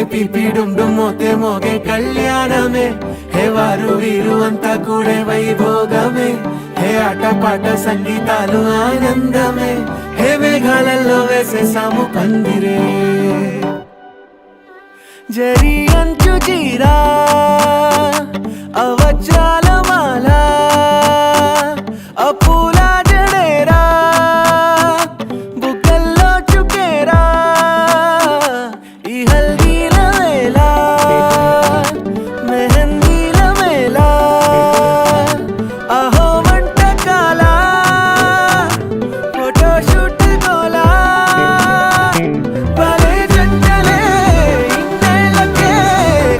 PP డుమ్ డుమ్ Mothe మోగే కళ్యాణమే హే వారు వీరు అంతా కూడే వైభోగమే హే ఆటపాట సంగీతాలు ఆనందమే హే మేఘాలలో వేసేసాము పందిరే జరి అంచు జీరా అవజ్రాల మాల అపూల జడేరా బుగ్గల్లో చుకేరా ఈ హల్దీల వేళ మెహందీల మేళ అహో వంటకాల ఫోటోషూట్ గోలా భలే జంటలే ఇన్నేళ్ళకే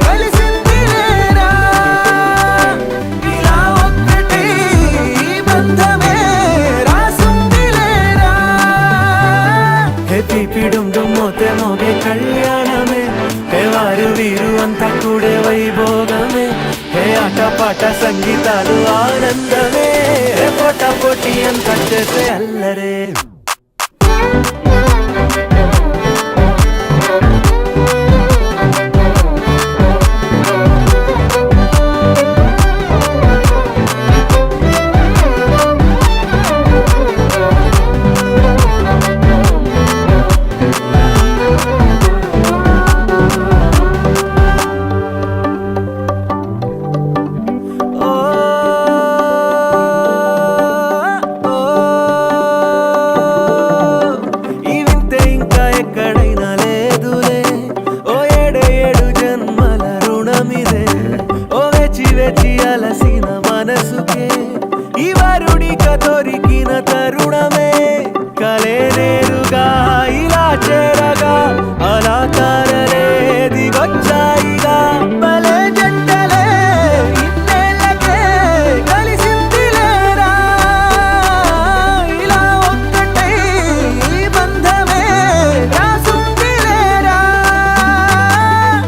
కలిసిందిలేరా ఇలా ఒక్కటి ఈ బంధమే రాసుందిలేరా హే పిపి డుమ్ డుమ్ మోతే మోగే కళ్యాణమే హే వారు వీరు అంతా కూడే వైభోగమే హే ఆటపాట సంగీతాలు ఆనందమే హే పోటా పోటీ అంతా చేసే అల్లరే ఈ వింతే ఇంకా ఎక్కడైనా లేదులే ఓ ఏడు జన్మల రుణమిదే ఓ వేచి వేచి అలసిన మనసుకే ఈ వరుడిక దొరికిన తరుణమే కలే నేరుగా ఇలా చేరగా అలా కారలే దిగొచ్చాయిగా భలే జంటలే ఇన్నేళ్ళకే కలిసిందిలేరా ఇలా ఒక్కటై ఈ బంధమే రాసుందిలేరా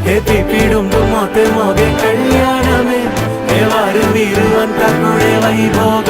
హే పిపి డుమ్ డుమ్ మోతే మోగే కళ్యాణమే హే వారు వీరు అంతా కూడే వైభోగ